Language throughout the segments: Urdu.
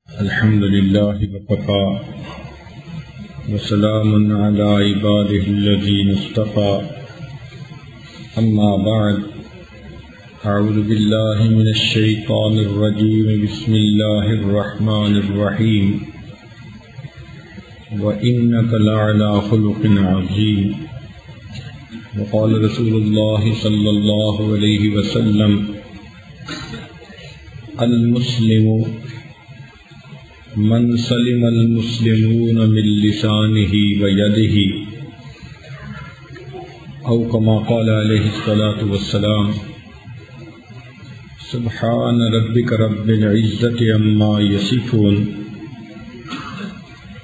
الحمد لله وكفى وسلام على عباده الذين اصطفى أما بعد أعوذ بالله من الشيطان الرجيم بسم الله الرحمن الرحيم وإنك لعلى خلق عظيم وقال رسول الله صلى الله عليه وسلم المسلم من سلم المسلمون من لسانه ويده أو كما قال عليه الصلاة والسلام سبحان ربك رب العزة عما يصفون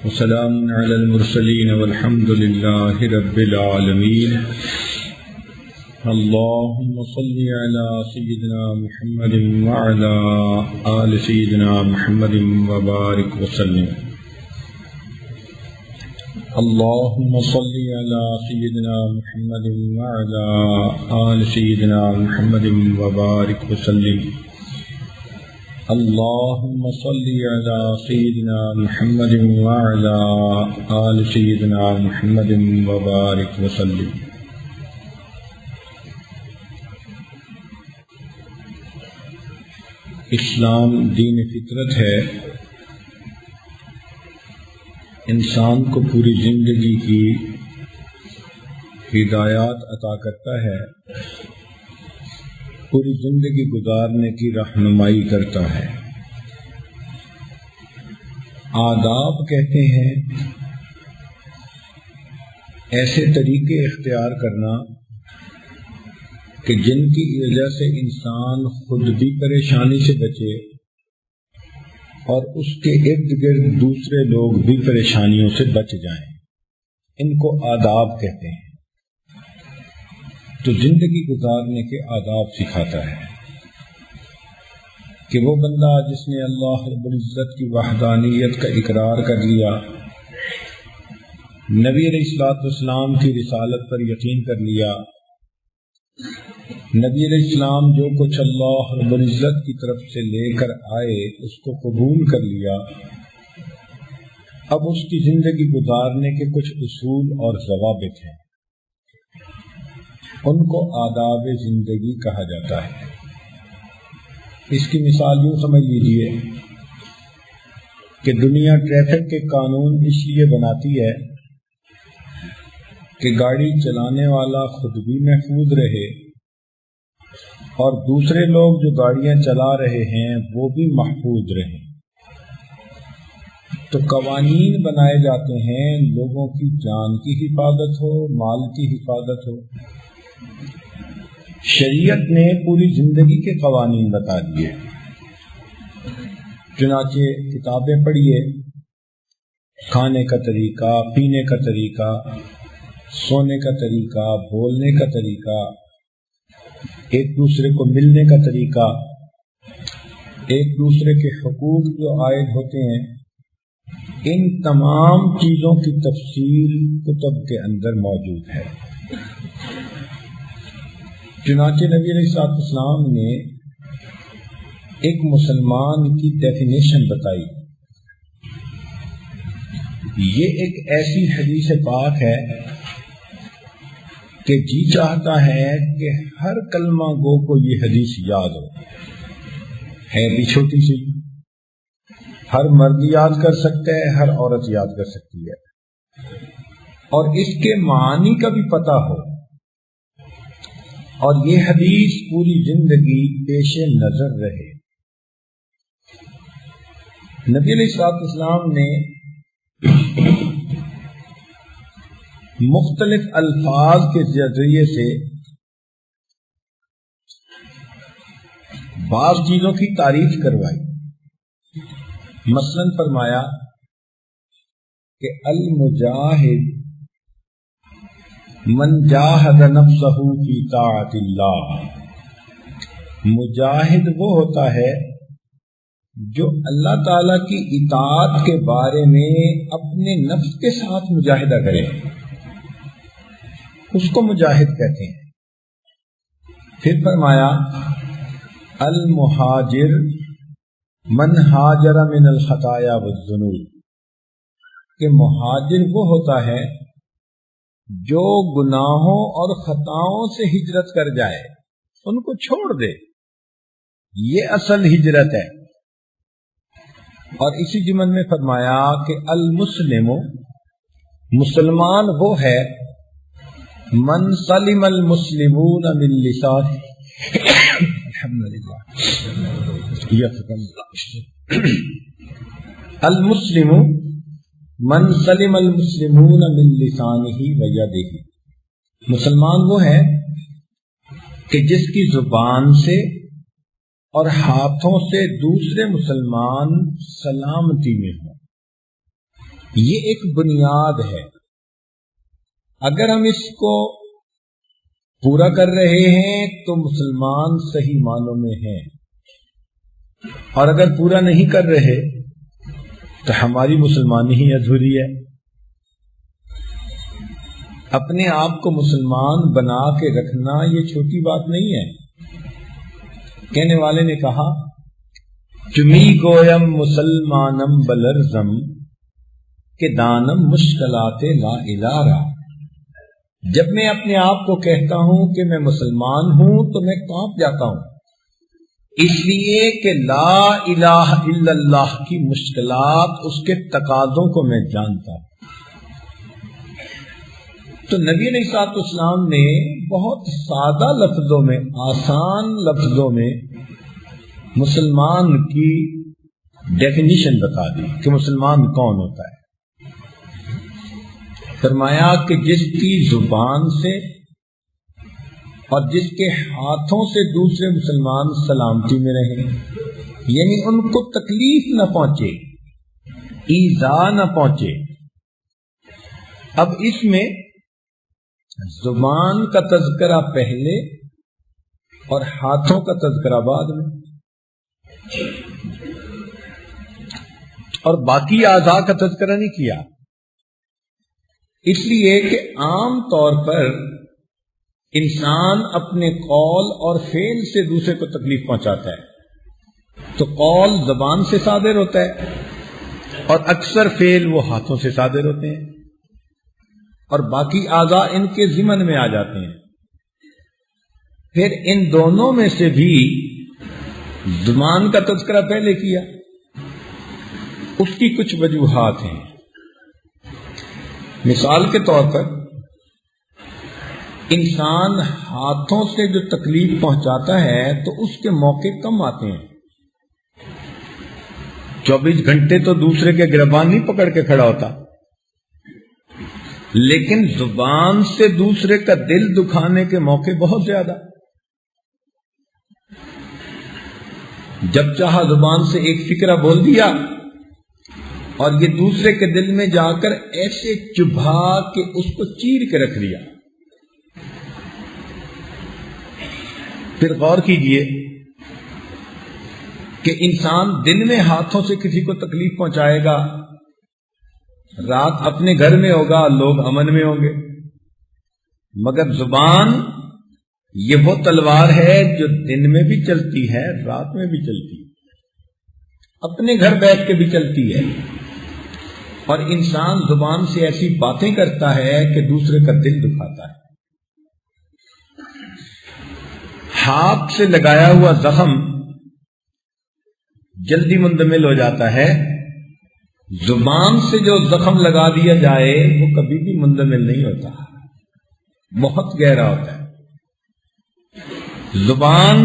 وسلام على المرسلين والحمد لله رب العالمين اللهم صل على سيدنا محمد وعلى آل سيدنا محمد وبارك وسلم اللهم صل على سيدنا محمد وعلى آل سيدنا محمد وبارك وسلم اللهم صل على سيدنا محمد وعلى آل سيدنا محمد وبارك وسلم. اسلام دین فطرت ہے، انسان کو پوری زندگی کی ہدایات عطا کرتا ہے، پوری زندگی گزارنے کی رہنمائی کرتا ہے. آداب کہتے ہیں ایسے طریقے اختیار کرنا کہ جن کی وجہ سے انسان خود بھی پریشانی سے بچے اور اس کے ارد گرد دوسرے لوگ بھی پریشانیوں سے بچ جائیں. ان کو آداب کہتے ہیں. تو زندگی گزارنے کے آداب سکھاتا ہے کہ وہ بندہ جس نے اللہ رب العزت کی وحدانیت کا اقرار کر لیا، نبی علیہ السلام کی رسالت پر یقین کر لیا، نبی علیہ السلام جو کچھ اللہ رب العزت کی طرف سے لے کر آئے اس کو قبول کر لیا، اب اس کی زندگی گزارنے کے کچھ اصول اور ضوابط ہیں. ان کو آداب زندگی کہا جاتا ہے. اس کی مثال یوں سمجھ لیجئے کہ دنیا ٹریفک کے قانون اس لیے بناتی ہے کہ گاڑی چلانے والا خود بھی محفوظ رہے اور دوسرے لوگ جو گاڑیاں چلا رہے ہیں وہ بھی محفوظ رہیں. تو قوانین بنائے جاتے ہیں لوگوں کی جان کی حفاظت ہو، مال کی حفاظت ہو. شریعت نے پوری زندگی کے قوانین بتا دیے. چنانچہ کتابیں پڑھیے، کھانے کا طریقہ، پینے کا طریقہ، سونے کا طریقہ، بولنے کا طریقہ، ایک دوسرے کو ملنے کا طریقہ، ایک دوسرے کے حقوق جو عائد ہوتے ہیں، ان تمام چیزوں کی تفصیل کتب کے اندر موجود ہے. چنانچہ نبی علیہ السلام نے ایک مسلمان کی ڈیفینیشن بتائی. یہ ایک ایسی حدیث پاک ہے کہ جی چاہتا ہے کہ ہر کلمہ گو کو یہ حدیث یاد ہو. ہے بھی چھوٹی سی، ہر مرد یاد کر سکتا ہے، ہر عورت یاد کر سکتی ہے، اور اس کے معنی کا بھی پتہ ہو. اور یہ حدیث پوری زندگی پیش نظر رہے. نبی علیہ السلام نے مختلف الفاظ کے ذریعے سے بعض چیزوں کی تعریف کروائی. مثلاً فرمایا کہ المجاہد من جاہد نفسہ فی طاعت اللہ. مجاہد وہ ہوتا ہے جو اللہ تعالی کی اطاعت کے بارے میں اپنے نفس کے ساتھ مجاہدہ کرے، اس کو مجاہد کہتے ہیں. پھر فرمایا المہاجر من ہاجر من الخطایا والذنوب، کہ مہاجر وہ ہوتا ہے جو گناہوں اور خطاؤں سے ہجرت کر جائے، ان کو چھوڑ دے، یہ اصل ہجرت ہے۔ اور اسی جمل میں فرمایا کہ المسلم، مسلمان وہ ہے من سلم المسلمون من لسانه الحمدللہ المسلم من سلم المسلمون من لسانه ویده، مسلمان وہ ہے کہ جس کی زبان سے اور ہاتھوں سے دوسرے مسلمان سلامتی میں ہوں۔ یہ ایک بنیاد ہے، اگر ہم اس کو پورا کر رہے ہیں تو مسلمان صحیح معنوں میں ہیں، اور اگر پورا نہیں کر رہے تو ہماری مسلمانی ہی ادھوری ہے۔ اپنے آپ کو مسلمان بنا کے رکھنا یہ چھوٹی بات نہیں ہے۔ کہنے والے نے کہا چمی گویم مسلمانم بلرزم کہ دانم مشکلات لا الارا، جب میں اپنے آپ کو کہتا ہوں کہ میں مسلمان ہوں تو میں کانپ جاتا ہوں، اس لیے کہ لا الہ الا اللہ کی مشکلات، اس کے تقاضوں کو میں جانتا ہوں۔ تو نبی علیہ الصلوۃ والسلام نے بہت سادہ لفظوں میں، آسان لفظوں میں مسلمان کی ڈیفینیشن بتا دی کہ مسلمان کون ہوتا ہے۔ فرمایا کہ جس کی زبان سے اور جس کے ہاتھوں سے دوسرے مسلمان سلامتی میں رہیں، یعنی ان کو تکلیف نہ پہنچے، ایذا نہ پہنچے۔ اب اس میں زبان کا تذکرہ پہلے اور ہاتھوں کا تذکرہ بعد میں، اور باقی اعضاء کا تذکرہ نہیں کیا، اس لیے کہ عام طور پر انسان اپنے قول اور فعل سے دوسرے کو تکلیف پہنچاتا ہے، تو قول زبان سے صادر ہوتا ہے اور اکثر فعل وہ ہاتھوں سے صادر ہوتے ہیں، اور باقی اعضاء ان کے ضمن میں آ جاتے ہیں۔ پھر ان دونوں میں سے بھی زبان کا تذکرہ پہلے کیا، اس کی کچھ وجوہات ہیں۔ مثال کے طور پر انسان ہاتھوں سے جو تکلیف پہنچاتا ہے تو اس کے موقع کم آتے ہیں۔ 24 گھنٹے تو دوسرے کے گربان نہیں پکڑ کے کھڑا ہوتا، لیکن زبان سے دوسرے کا دل دکھانے کے موقع بہت زیادہ۔ جب چاہا زبان سے ایک فکرہ بول دیا اور یہ دوسرے کے دل میں جا کر ایسے چبھا کہ اس کو چیر کے رکھ دیا۔ پھر غور کیجئے کہ انسان دن میں ہاتھوں سے کسی کو تکلیف پہنچائے گا، رات اپنے گھر میں ہوگا، لوگ امن میں ہوں گے، مگر زبان یہ وہ تلوار ہے جو دن میں بھی چلتی ہے، رات میں بھی چلتی ہے، اپنے گھر بیٹھ کے بھی چلتی ہے، اور انسان زبان سے ایسی باتیں کرتا ہے کہ دوسرے کا دل دکھاتا ہے۔ ہاتھ سے لگایا ہوا زخم جلدی مندمل ہو جاتا ہے، زبان سے جو زخم لگا دیا جائے وہ کبھی بھی مندمل نہیں ہوتا، بہت گہرا ہوتا ہے۔ زبان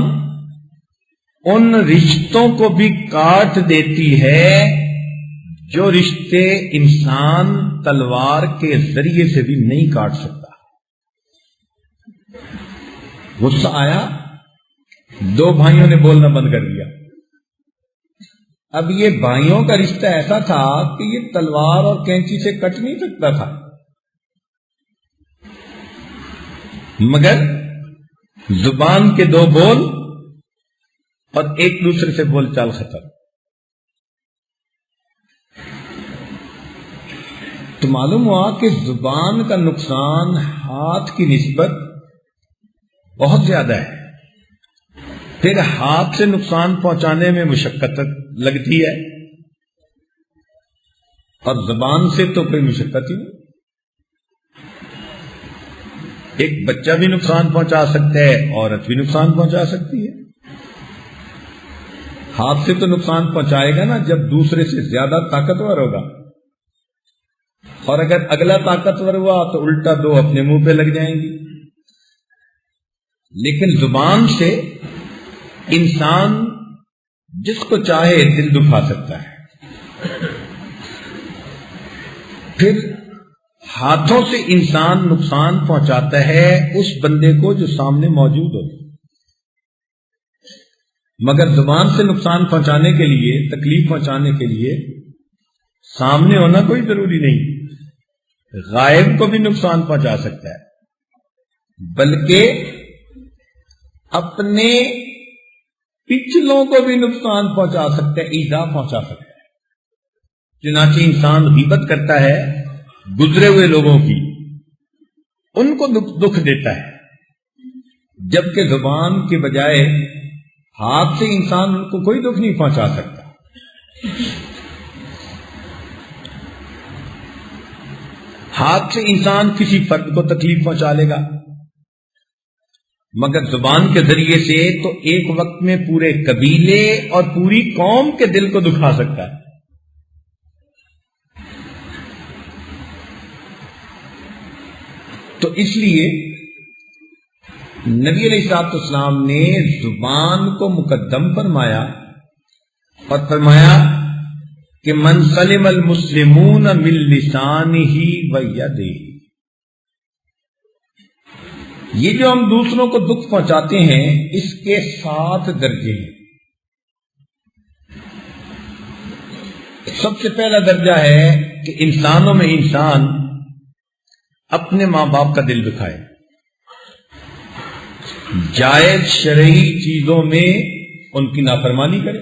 ان رشتوں کو بھی کاٹ دیتی ہے جو رشتے انسان تلوار کے ذریعے سے بھی نہیں کاٹ سکتا۔ غصہ آیا، 2 بھائیوں نے بولنا بند کر دیا۔ اب یہ بھائیوں کا رشتہ ایسا تھا کہ یہ تلوار اور کینچی سے کٹ نہیں سکتا تھا، مگر زبان کے 2 بول اور ایک دوسرے سے بول چال ختم۔ تو معلوم ہوا کہ زبان کا نقصان ہاتھ کی نسبت بہت زیادہ ہے۔ پھر ہاتھ سے نقصان پہنچانے میں مشقت لگتی ہے، اور زبان سے تو کوئی مشقت ہی نہیں۔ ایک بچہ بھی نقصان پہنچا سکتا ہے، عورت بھی نقصان پہنچا سکتی ہے۔ ہاتھ سے تو نقصان پہنچائے گا نا جب دوسرے سے زیادہ طاقتور ہوگا، اور اگر اگلا طاقتور ہوا تو الٹا دو اپنے منہ پہ لگ جائیں گی۔ لیکن زبان سے انسان جس کو چاہے دل دکھا سکتا ہے۔ پھر ہاتھوں سے انسان نقصان پہنچاتا ہے اس بندے کو جو سامنے موجود ہو، مگر زبان سے نقصان پہنچانے کے لیے، تکلیف پہنچانے کے لیے سامنے ہونا کوئی ضروری نہیں، غائب کو بھی نقصان پہنچا سکتا ہے، بلکہ اپنے پچھلوں کو بھی نقصان پہنچا سکتا ہے، ایذا پہنچا سکتا ہے۔ چنانچہ انسان غیبت کرتا ہے گزرے ہوئے لوگوں کی، ان کو دکھ دیتا ہے، جبکہ زبان کے بجائے ہاتھ سے انسان ان کو کوئی دکھ نہیں پہنچا سکتا۔ ہاتھ سے انسان کسی فرد کو تکلیف پہنچا لے گا، مگر زبان کے ذریعے سے تو ایک وقت میں پورے قبیلے اور پوری قوم کے دل کو دکھا سکتا ہے۔ تو اس لیے نبی علیہ الصلوۃ والسلام نے زبان کو مقدم فرمایا اور فرمایا کہ من سلم المسلمون من لسانہ و یدہ۔ یہ جو ہم دوسروں کو دکھ پہنچاتے ہیں اس کے 7 درجے ہیں۔ سب سے پہلا درجہ ہے کہ انسانوں میں انسان اپنے ماں باپ کا دل دکھائے، جائز شرعی چیزوں میں ان کی نافرمانی کرے،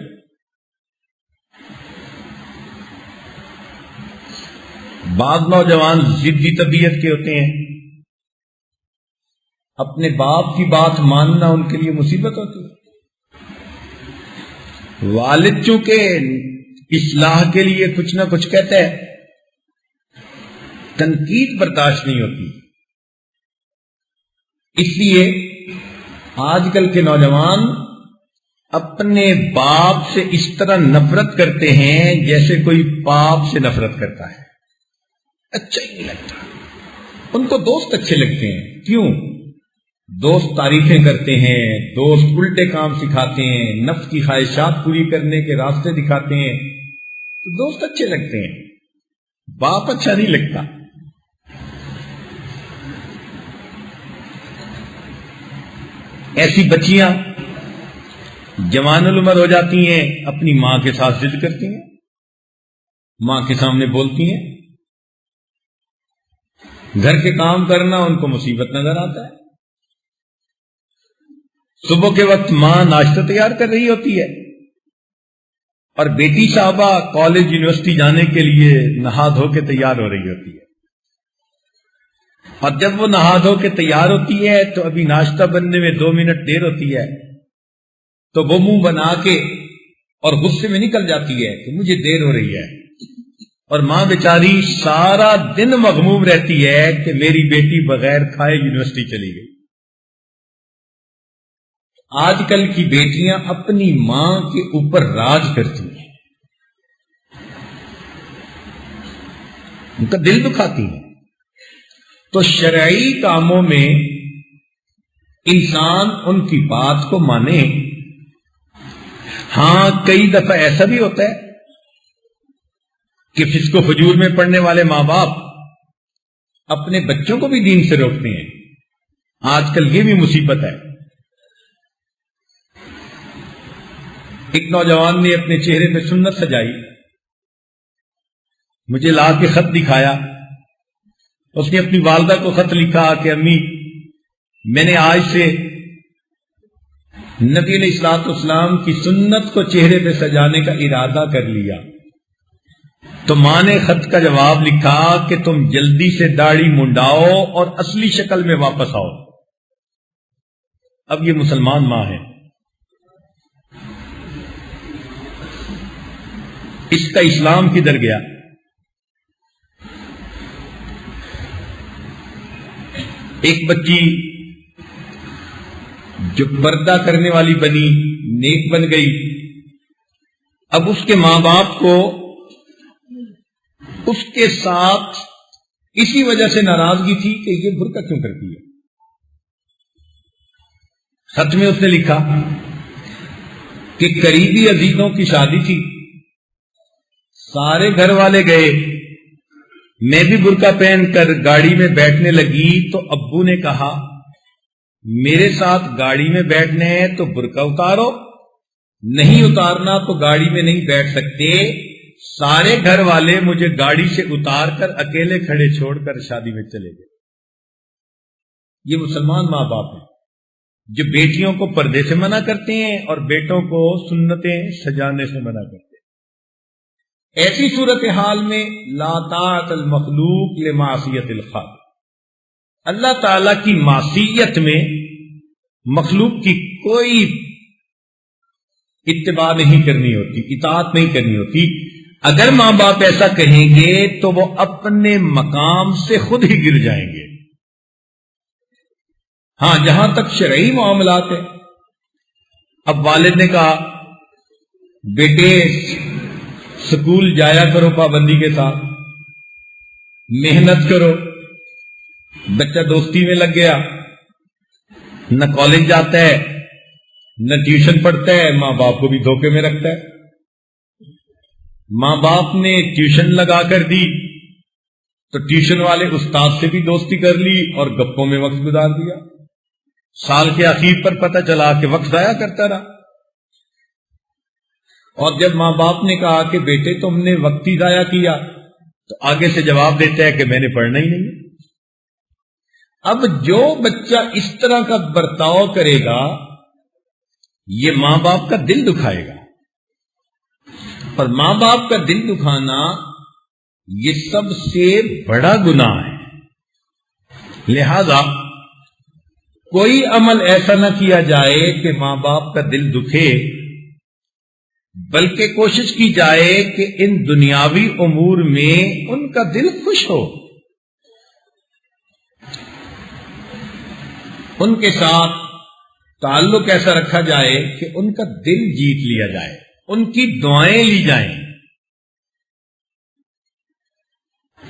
بعض نوجوان ضدی طبیعت کے ہوتے ہیں، اپنے باپ کی بات ماننا ان کے لیے مصیبت ہوتی ہے۔ والد چونکہ اصلاح کے لیے کچھ نہ کچھ کہتا ہے، تنقید برداشت نہیں ہوتی، اس لیے آج کل کے نوجوان اپنے باپ سے اس طرح نفرت کرتے ہیں جیسے کوئی پاپ سے نفرت کرتا ہے، اچھا ہی نہیں لگتا۔ ان کو دوست اچھے لگتے ہیں، کیوں؟ دوست تعریفیں کرتے ہیں، دوست الٹے کام سکھاتے ہیں، نفس کی خواہشات پوری کرنے کے راستے دکھاتے ہیں، تو دوست اچھے لگتے ہیں، باپ اچھا نہیں لگتا۔ ایسی بچیاں جوان العمر ہو جاتی ہیں، اپنی ماں کے ساتھ ضد کرتی ہیں، ماں کے سامنے بولتی ہیں، گھر کے کام کرنا ان کو مصیبت نظر آتا ہے۔ صبح کے وقت ماں ناشتہ تیار کر رہی ہوتی ہے اور بیٹی صاحبہ کالج یونیورسٹی جانے کے لیے نہا دھو کے تیار ہو رہی ہوتی ہے، اور جب وہ نہا دھو کے تیار ہوتی ہے تو ابھی ناشتہ بننے میں 2 منٹ دیر ہوتی ہے، تو وہ منہ بنا کے اور غصے میں نکل جاتی ہے کہ مجھے دیر ہو رہی ہے، اور ماں بیچاری سارا دن مغموم رہتی ہے کہ میری بیٹی بغیر کھائے یونیورسٹی چلی گئی۔ آج کل کی بیٹیاں اپنی ماں کے اوپر راج کرتی ہیں، ان کا دل دکھاتی ہیں۔ تو شرعی کاموں میں انسان ان کی بات کو مانے۔ ہاں کئی دفعہ ایسا بھی ہوتا ہے کہ فسق و فجور میں پڑھنے والے ماں باپ اپنے بچوں کو بھی دین سے روکتے ہیں، آج کل یہ بھی مصیبت ہے۔ ایک نوجوان نے اپنے چہرے پہ سنت سجائی، مجھے لا کے خط دکھایا، اس نے اپنی والدہ کو خط لکھا کہ امی میں نے آج سے نبی علیہ الصلوۃ والسلام کی سنت کو چہرے پہ سجانے کا ارادہ کر لیا۔ تو ماں نے خط کا جواب لکھا کہ تم جلدی سے داڑھی منڈاؤ اور اصلی شکل میں واپس آؤ۔ اب یہ مسلمان ماں ہے، اس کا اسلام کدھر گیا؟ ایک بچی جو پردہ کرنے والی بنی، نیک بن گئی، اب اس کے ماں باپ کو اس کے ساتھ اسی وجہ سے ناراضگی تھی کہ یہ برقع کیوں کرتی ہے۔ خط میں اس نے لکھا کہ قریبی عزیزوں کی شادی تھی، سارے گھر والے گئے، میں بھی برقع پہن کر گاڑی میں بیٹھنے لگی تو ابو نے کہا میرے ساتھ گاڑی میں بیٹھنے ہیں تو برقع اتارو، نہیں اتارنا تو گاڑی میں نہیں بیٹھ سکتے۔ سارے گھر والے مجھے گاڑی سے اتار کر اکیلے کھڑے چھوڑ کر شادی میں چلے گئے۔ یہ مسلمان ماں باپ ہیں جو بیٹیوں کو پردے سے منع کرتے ہیں اور بیٹوں کو سنتیں سجانے سے منع کرتے ہیں۔ ایسی صورتحال میں لا طاعت المخلوق لمعصیت الخالق، اللہ تعالی کی معصیت میں مخلوق کی کوئی اتباع نہیں کرنی ہوتی، اطاعت نہیں کرنی ہوتی۔ اگر ماں باپ ایسا کہیں گے تو وہ اپنے مقام سے خود ہی گر جائیں گے۔ ہاں، جہاں تک شرعی معاملات ہیں، اب والد نے کہا بیٹے سکول جایا کرو پابندی کے ساتھ، محنت کرو، بچہ دوستی میں لگ گیا، نہ کالج جاتا ہے نہ ٹیوشن پڑھتا ہے، ماں باپ کو بھی دھوکے میں رکھتا ہے۔ ماں باپ نے ٹیوشن لگا کر دی تو ٹیوشن والے استاد سے بھی دوستی کر لی اور گپوں میں وقت گزار دیا، سال کے اخیر پر پتہ چلا کہ وقت ضائع کرتا رہا۔ اور جب ماں باپ نے کہا کہ بیٹے تم نے وقت ہی ضائع کیا، تو آگے سے جواب دیتا ہے کہ میں نے پڑھنا ہی نہیں۔ اب جو بچہ اس طرح کا برتاؤ کرے گا یہ ماں باپ کا دل دکھائے گا، اور ماں باپ کا دل دکھانا یہ سب سے بڑا گناہ ہے۔ لہذا کوئی عمل ایسا نہ کیا جائے کہ ماں باپ کا دل دکھے، بلکہ کوشش کی جائے کہ ان دنیاوی امور میں ان کا دل خوش ہو، ان کے ساتھ تعلق ایسا رکھا جائے کہ ان کا دل جیت لیا جائے، ان کی دعائیں لی جائیں۔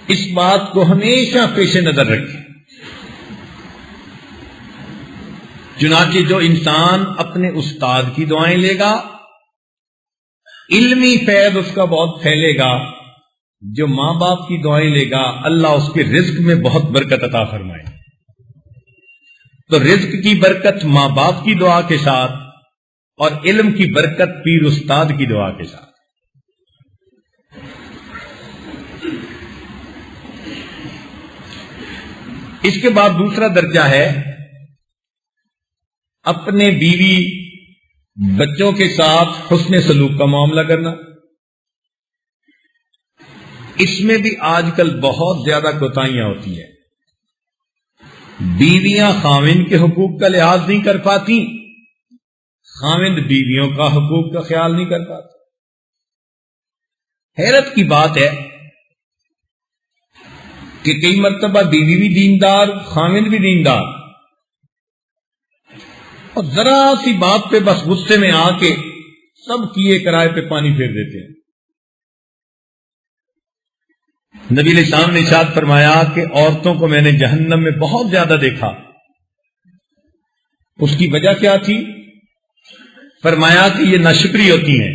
اس بات کو ہمیشہ پیش نظر رکھیں۔ چنانچہ جو انسان اپنے استاد کی دعائیں لے گا، علمی فیض اس کا بہت پھیلے گا۔ جو ماں باپ کی دعائیں لے گا، اللہ اس کے رزق میں بہت برکت عطا فرمائے۔ تو رزق کی برکت ماں باپ کی دعا کے ساتھ اور علم کی برکت پیر استاد کی دعا کے ساتھ۔ اس کے بعد دوسرا درجہ ہے اپنے بیوی بچوں کے ساتھ حسن سلوک کا معاملہ کرنا۔ اس میں بھی آج کل بہت زیادہ کوتاہیاں ہوتی ہیں۔ بیویاں خاوند کے حقوق کا لحاظ نہیں کر پاتی، خاوند بیویوں کا حقوق کا خیال نہیں کر پاتا۔ حیرت کی بات ہے کہ کئی مرتبہ بیوی بھی دیندار، خاوند بھی دیندار، اور ذرا سی بات پہ بس غصے میں آ کے سب کیے کرائے پہ پانی پھیر دیتے ہیں۔ نبی علیہ السلام نے ارشاد فرمایا کہ عورتوں کو میں نے جہنم میں بہت زیادہ دیکھا۔ اس کی وجہ کیا تھی؟ فرمایا کہ یہ ناشکری ہوتی ہیں،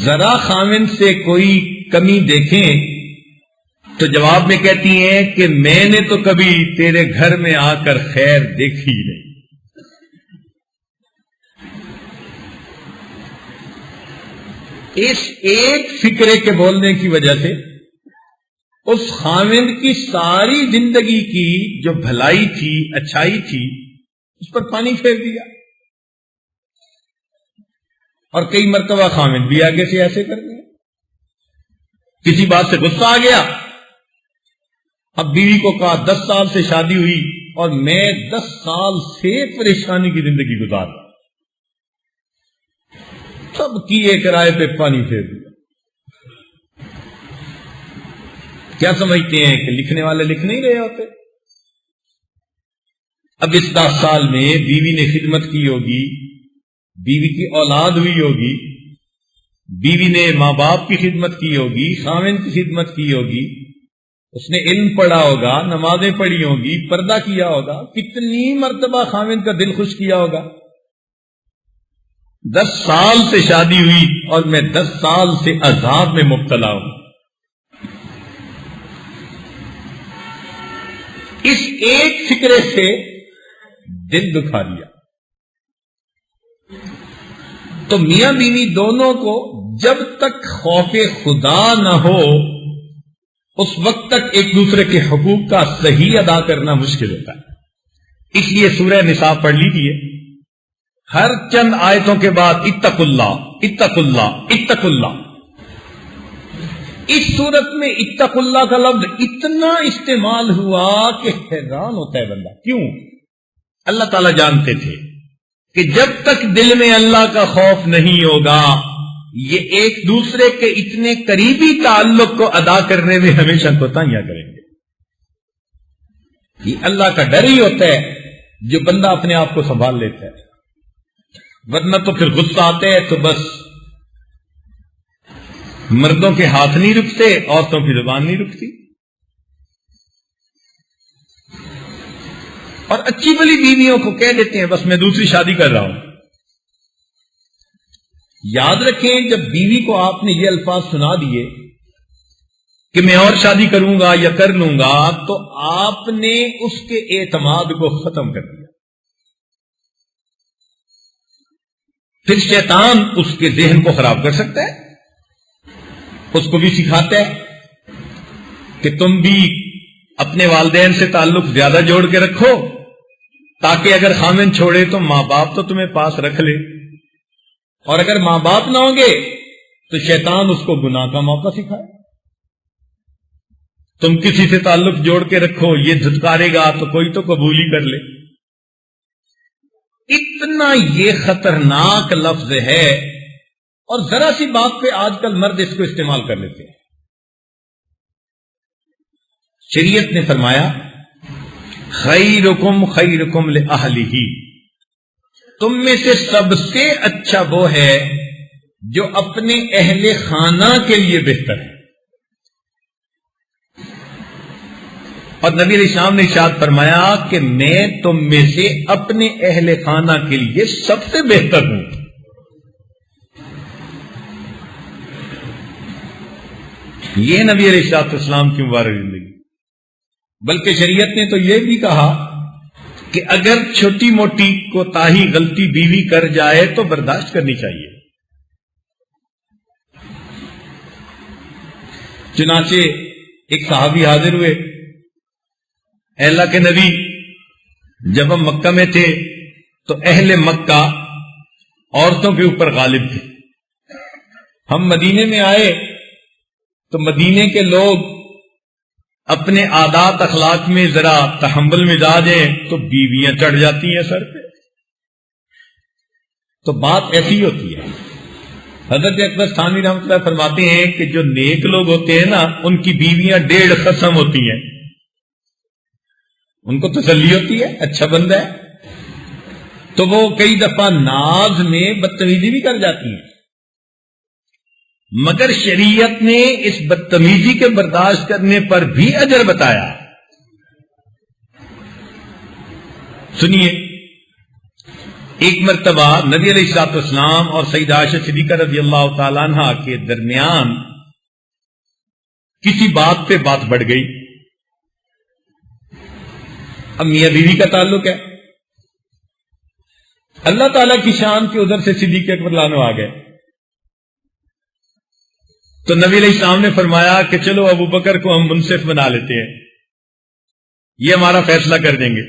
ذرا خاوند سے کوئی کمی دیکھیں تو جواب میں کہتی ہیں کہ میں نے تو کبھی تیرے گھر میں آ کر خیر دیکھی ہی نہیں۔ اس ایک فکرے کے بولنے کی وجہ سے اس خاوند کی ساری زندگی کی جو بھلائی تھی، اچھائی تھی، اس پر پانی پھیر دیا۔ اور کئی مرتبہ خاوند بھی آگے سے ایسے کر دیا، کسی بات سے غصہ آ گیا، اب بیوی کو کہا 10 سال سے شادی ہوئی اور میں 10 سال سے پریشانی کی زندگی گزار رہا، سب کیے کرائے پہ پانی پھیر دیا۔ کیا سمجھتے ہیں کہ لکھنے والے لکھ نہیں رہے ہوتے؟ اب اس 10 سال میں بیوی نے خدمت کی ہوگی، بیوی کی اولاد ہوئی ہوگی، بیوی نے ماں باپ کی خدمت کی ہوگی، خاوند کی خدمت کی ہوگی، اس نے علم پڑھا ہوگا، نمازیں پڑھی ہوں گی، پردہ کیا ہوگا، کتنی مرتبہ خاوند کا دل خوش کیا ہوگا۔ 10 سال سے شادی ہوئی اور میں 10 سال سے عذاب میں مبتلا ہوں۔ اس ایک فکرے سے دل دکھا دیا۔ تو میاں بیوی دونوں کو جب تک خوف خدا نہ ہو اس وقت تک ایک دوسرے کے حقوق کا صحیح ادا کرنا مشکل ہوتا ہے۔ اس لیے سورہ نساء پڑھ لیجیے، ہر چند آیتوں کے بعد اتقوا اللہ اتقوا اللہ اتقوا اللہ۔ اس صورت میں اتقوا اللہ کا لفظ اتنا استعمال ہوا کہ حیران ہوتا ہے بندہ، کیوں؟ اللہ تعالیٰ جانتے تھے کہ جب تک دل میں اللہ کا خوف نہیں ہوگا یہ ایک دوسرے کے اتنے قریبی تعلق کو ادا کرنے میں ہمیشہ کوتاہیاں کریں گے۔ یہ اللہ کا ڈر ہی ہوتا ہے جو بندہ اپنے آپ کو سنبھال لیتا ہے، ورنہ تو پھر غصہ آتا ہے تو بس مردوں کے ہاتھ نہیں رکتے، عورتوں کی زبان نہیں رکتی۔ اور اچھی بلی بیویوں کو کہہ دیتے ہیں بس میں دوسری شادی کر رہا ہوں۔ یاد رکھیں جب بیوی کو آپ نے یہ الفاظ سنا دیے کہ میں اور شادی کروں گا یا کر لوں گا تو آپ نے اس کے اعتماد کو ختم کر دیا۔ پھر شیطان اس کے ذہن کو خراب کر سکتا ہے، اس کو بھی سکھاتا ہے کہ تم بھی اپنے والدین سے تعلق زیادہ جوڑ کے رکھو تاکہ اگر خامن چھوڑے تو ماں باپ تو تمہیں پاس رکھ لے، اور اگر ماں باپ نہ ہوں گے تو شیطان اس کو گناہ کا موقع سکھائے۔ تم کسی سے تعلق جوڑ کے رکھو، یہ دھتکارے گا تو کوئی تو قبول ہی کر لے۔ اتنا یہ خطرناک لفظ ہے، اور ذرا سی بات پہ آج کل مرد اس کو استعمال کر لیتے ہیں۔ شریعت نے فرمایا خیرکم خیرکم لأہلہ، تم میں سے سب سے اچھا وہ ہے جو اپنے اہل خانہ کے لیے بہتر ہے۔ اور نبی علیہ السلام نے ارشاد فرمایا کہ میں تم میں سے اپنے اہل خانہ کے لیے سب سے بہتر ہوں۔ یہ نبی علیہ السلام کی مبارک زندگی۔ بلکہ شریعت نے تو یہ بھی کہا کہ اگر چھوٹی موٹی کوتاہی غلطی بیوی کر جائے تو برداشت کرنی چاہیے۔ چنانچہ ایک صحابی حاضر ہوئے، اے اللہ کے نبی جب ہم مکہ میں تھے تو اہل مکہ عورتوں کے اوپر غالب تھے، ہم مدینے میں آئے تو مدینے کے لوگ اپنے عادات اخلاق میں ذرا تحمل مزاج ہیں تو بیویاں چڑھ جاتی ہیں سر پہ۔ تو بات ایسی ہوتی ہے۔ حضرت اکبر ثانوی رحمۃ اللہ فرماتے ہیں کہ جو نیک لوگ ہوتے ہیں نا ان کی بیویاں 1.5 قسم ہوتی ہیں، ان کو تسلی ہوتی ہے اچھا بندہ ہے، تو وہ کئی دفعہ ناز میں بدتمیزی بھی کر جاتی ہیں، مگر شریعت نے اس بدتمیزی کے برداشت کرنے پر بھی اجر بتایا۔ سنیے، ایک مرتبہ نبی علیہ السلام اور سیدہ عائشہ صدیقہ رضی اللہ تعالی عنہا کے درمیان کسی بات پہ بات بڑھ گئی۔ اب میاں بیوی کا تعلق ہے، اللہ تعالی کی شان کے ادھر سے صدیق اکبر لانو آ گئے، تو نبی علیہ السلام نے فرمایا کہ چلو ابو بکر کو ہم منصف بنا لیتے ہیں، یہ ہمارا فیصلہ کر دیں گے۔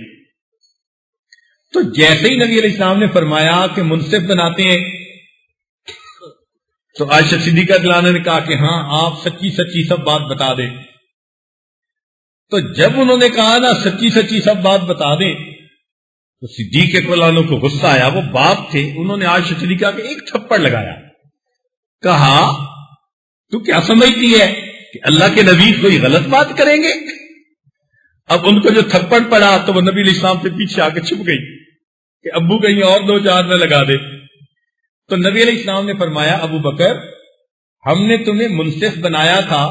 تو جیسے ہی نبی علیہ السلام نے فرمایا کہ منصف بناتے ہیں تو عائشہ صدیقہ رضی اللہ عنہا نے کہا کہ ہاں آپ سچی سچی سب بات بتا دیں۔ تو جب انہوں نے کہا نا سچی سچی سب بات بتا دیں تو صدیق اکبر رضی اللہ عنہ کو غصہ آیا، وہ باپ تھے، انہوں نے عائشہ صدیقہ کے ایک تھپڑ لگایا، کہا تو کیا سمجھتی ہے کہ اللہ کے نبی کوئی غلط بات کریں گے؟ اب ان کو جو تھپڑ پڑا تو وہ نبی علیہ السلام سے پیچھے آ کے چھپ گئی کہ ابو کہیں اور دو چار نہ لگا دے. تو نبی علیہ السلام نے فرمایا ابو بکر ہم نے تمہیں منصف بنایا تھا،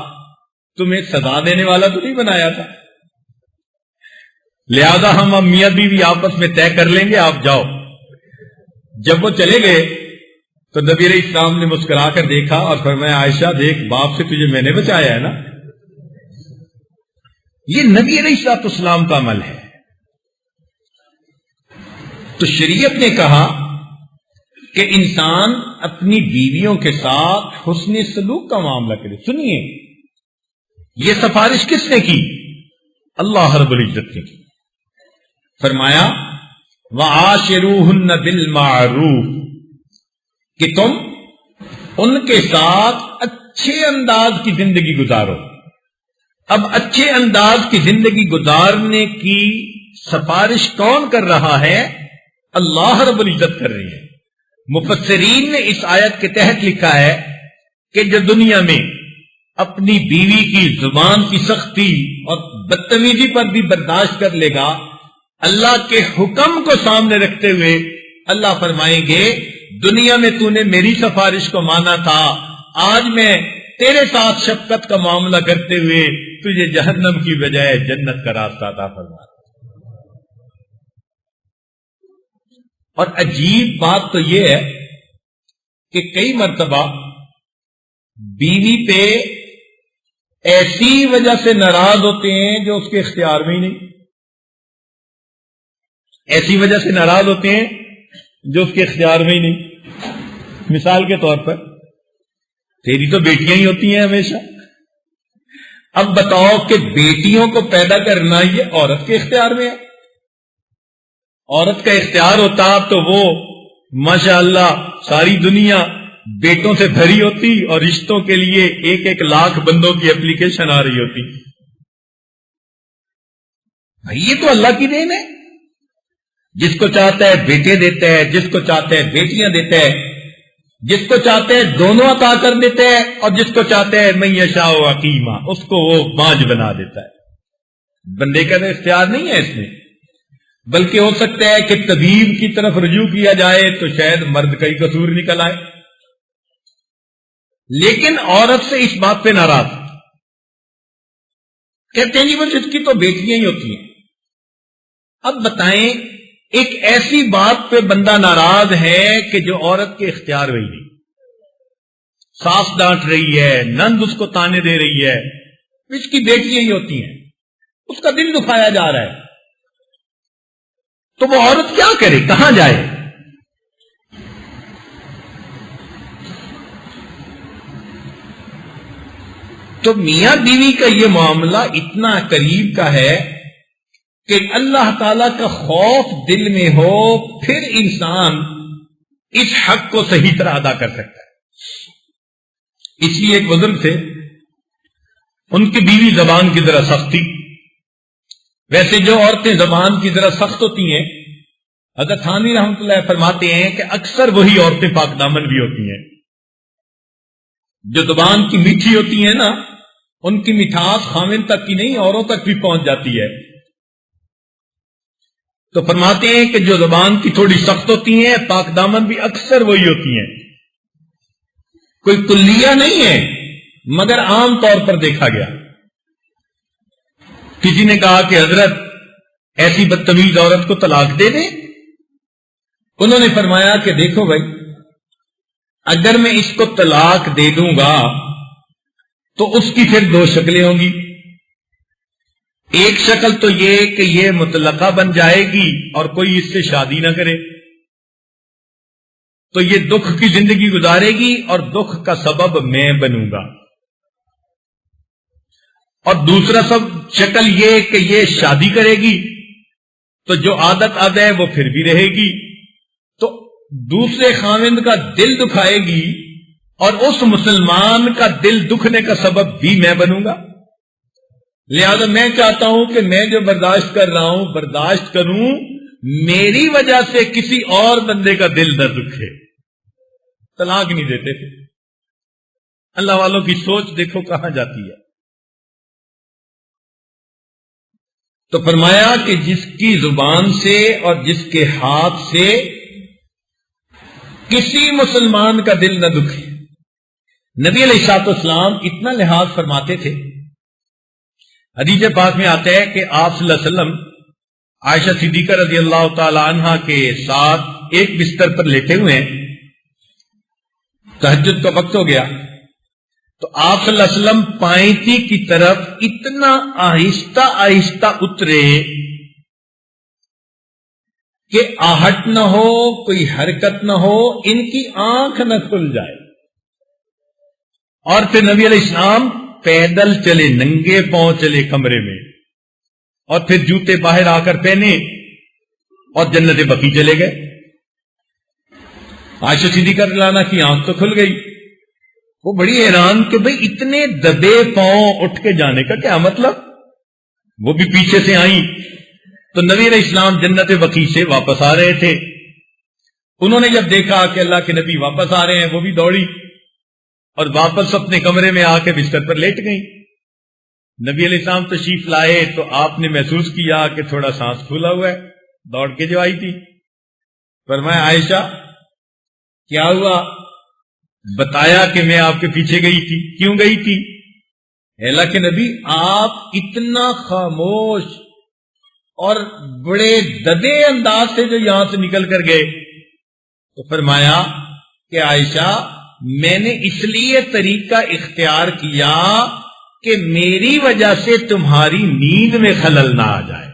تمہیں سزا دینے والا تو نہیں بنایا تھا، لہذا ہم اب میاں بیوی آپس میں طے کر لیں گے، آپ جاؤ. جب وہ چلے گئے تو نبی علیہ السلام نے مسکرا کر دیکھا اور فرمایا عائشہ دیکھ باپ سے تجھے میں نے بچایا ہے نا. یہ نبی علیہ السلام کا عمل ہے. تو شریعت نے کہا کہ انسان اپنی بیویوں کے ساتھ حسن سلوک کا معاملہ کرے. سنیے یہ سفارش کس نے کی؟ اللہ رب العزت نے کی. فرمایا وَعَاشِرُوهُنَّ بِالْمَعْرُوفِ کہ تم ان کے ساتھ اچھے انداز کی زندگی گزارو. اب اچھے انداز کی زندگی گزارنے کی سفارش کون کر رہا ہے؟ اللہ رب العزت کر رہی ہے. مفسرین نے اس آیت کے تحت لکھا ہے کہ جو دنیا میں اپنی بیوی کی زبان کی سختی اور بدتمیزی پر بھی برداشت کر لے گا، اللہ کے حکم کو سامنے رکھتے ہوئے اللہ فرمائیں گے دنیا میں تو نے میری سفارش کو مانا تھا، آج میں تیرے ساتھ شفقت کا معاملہ کرتے ہوئے تجھے جہنم کی بجائے جنت کا راستہ عطا فرما. اور عجیب بات تو یہ ہے کہ کئی مرتبہ بیوی پہ ایسی وجہ سے ناراض ہوتے ہیں جو اس کے اختیار میں ہی نہیں، ایسی وجہ سے ناراض ہوتے ہیں جو اس کے اختیار میں ہی نہیں. مثال کے طور پر تیری تو بیٹیاں ہی ہوتی ہیں ہمیشہ. اب بتاؤ کہ بیٹیوں کو پیدا کرنا یہ عورت کے اختیار میں ہے. عورت کا اختیار ہوتا تو وہ ماشاءاللہ ساری دنیا بیٹوں سے بھری ہوتی اور رشتوں کے لیے 1-1 لاکھ بندوں کی اپلیکیشن آ رہی ہوتی. بھائی یہ تو اللہ کی دین ہے، جس کو چاہتا ہے بیٹے دیتا ہے، جس کو چاہتا ہے بیٹیاں دیتا ہے، جس کو چاہتا ہے دونوں عطا کر دیتا ہے، اور جس کو چاہتا ہے من یشاء عقیما اس کو وہ باج بنا دیتا ہے. بندے کا تو اختیار نہیں ہے اس میں، بلکہ ہو سکتا ہے کہ طبیب کی طرف رجوع کیا جائے تو شاید مرد کا ہی قصور نکل آئے. لیکن عورت سے اس بات پہ ناراض کہتے ہیں جی بس اس کی تو بیٹیاں ہی ہوتی ہیں. اب بتائیں ایک ایسی بات پہ بندہ ناراض ہے کہ جو عورت کے اختیار میں ہی نہیں. ساس ڈانٹ رہی ہے، نند اس کو تانے دے رہی ہے، اس کی بیٹیاں ہی ہوتی ہیں، اس کا دل دکھایا جا رہا ہے. تو وہ عورت کیا کرے، کہاں جائے؟ تو میاں بیوی کا یہ معاملہ اتنا قریب کا ہے کہ اللہ تعالی کا خوف دل میں ہو پھر انسان اس حق کو صحیح طرح ادا کر سکتا ہے. اس لیے ایک بزرگ تھے، ان کی بیوی زبان کی ذرا سخت تھی. ویسے جو عورتیں زبان کی ذرا سخت ہوتی ہیں، حضرت تھانوی رحمۃ اللہ فرماتے ہیں کہ اکثر وہی عورتیں پاک دامن بھی ہوتی ہیں. جو زبان کی میٹھی ہوتی ہیں نا، ان کی مٹھاس خاوند تک کی نہیں اوروں تک بھی پہنچ جاتی ہے. تو فرماتے ہیں کہ جو زبان کی تھوڑی سخت ہوتی ہیں پاک دامن بھی اکثر وہی ہوتی ہیں. کوئی کلیہ نہیں ہے مگر عام طور پر دیکھا گیا. کسی نے کہا کہ حضرت ایسی بدتمیز عورت کو طلاق دے دیں. انہوں نے فرمایا کہ دیکھو بھائی، اگر میں اس کو طلاق دے دوں گا تو اس کی پھر 2 شکلیں ہوں گی. ایک شکل تو یہ کہ یہ مطلقہ بن جائے گی اور کوئی اس سے شادی نہ کرے، تو یہ دکھ کی زندگی گزارے گی اور دکھ کا سبب میں بنوں گا. اور دوسرا سب شکل یہ کہ یہ شادی کرے گی تو جو عادت اب ہے وہ پھر بھی رہے گی، تو دوسرے خاوند کا دل دکھائے گی اور اس مسلمان کا دل دکھنے کا سبب بھی میں بنوں گا. لہذا میں چاہتا ہوں کہ میں جو برداشت کر رہا ہوں برداشت کروں، میری وجہ سے کسی اور بندے کا دل نہ دکھے. طلاق نہیں دیتے تھے. اللہ والوں کی سوچ دیکھو کہاں جاتی ہے. تو فرمایا کہ جس کی زبان سے اور جس کے ہاتھ سے کسی مسلمان کا دل نہ دکھے. نبی علیہ الصلوۃ والسلام اتنا لحاظ فرماتے تھے. حدیث پاک میں آتا ہے کہ آپ صلی اللہ علیہ وسلم عائشہ صدیقہ رضی اللہ تعالی عنہا کے ساتھ ایک بستر پر لیٹے ہوئے ہیں. تہجد کا وقت ہو گیا تو آپ صلی اللہ علیہ وسلم پائنتی کی طرف اتنا آہستہ آہستہ اترے کہ آہٹ نہ ہو، کوئی حرکت نہ ہو، ان کی آنکھ نہ کھل جائے. اور پھر نبی علیہ السلام پیدل چلے، ننگے پاؤں چلے کمرے میں، اور پھر جوتے باہر آ کر پہنے اور جنت بقیع چلے گئے. عائشہ صدیقہ رضی اللہ عنہا کی آنکھ تو کھل گئی. وہ بڑی حیران کہ بھئی اتنے دبے پاؤں اٹھ کے جانے کا کیا مطلب. وہ بھی پیچھے سے آئیں تو نبی علیہ السلام جنت بقیع سے واپس آ رہے تھے. انہوں نے جب دیکھا کہ اللہ کے نبی واپس آ رہے ہیں، وہ بھی دوڑی اور واپس اپنے کمرے میں آ کے بستر پر لیٹ گئی. نبی علیہ السلام تشریف لائے تو آپ نے محسوس کیا کہ تھوڑا سانس پھولا ہوا ہے. دوڑ کے جو آئی تھی، فرمایا عائشہ کیا ہوا؟ بتایا کہ میں آپ کے پیچھے گئی تھی. کیوں گئی تھی؟ اللہ کے نبی آپ اتنا خاموش اور بڑے دبے انداز سے جو یہاں سے نکل کر گئے. تو فرمایا کہ عائشہ میں نے اس لیے طریقہ اختیار کیا کہ میری وجہ سے تمہاری نیند میں خلل نہ آ جائے.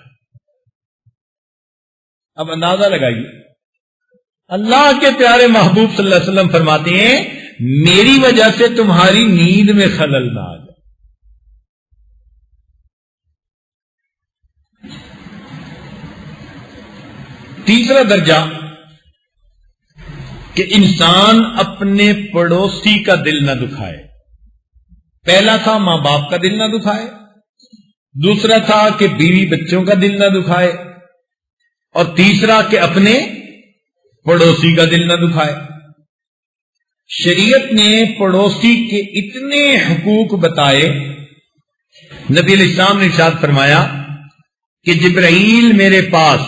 اب اندازہ لگائیے، اللہ کے پیارے محبوب صلی اللہ علیہ وسلم فرماتے ہیں میری وجہ سے تمہاری نیند میں خلل نہ آ جائے. تیسرا درجہ کہ انسان اپنے پڑوسی کا دل نہ دکھائے. پہلا تھا ماں باپ کا دل نہ دکھائے، دوسرا تھا کہ بیوی بچوں کا دل نہ دکھائے، اور تیسرا کہ اپنے پڑوسی کا دل نہ دکھائے. شریعت نے پڑوسی کے اتنے حقوق بتائے. نبی علیہ السلام نے ارشاد فرمایا کہ جبرائیل میرے پاس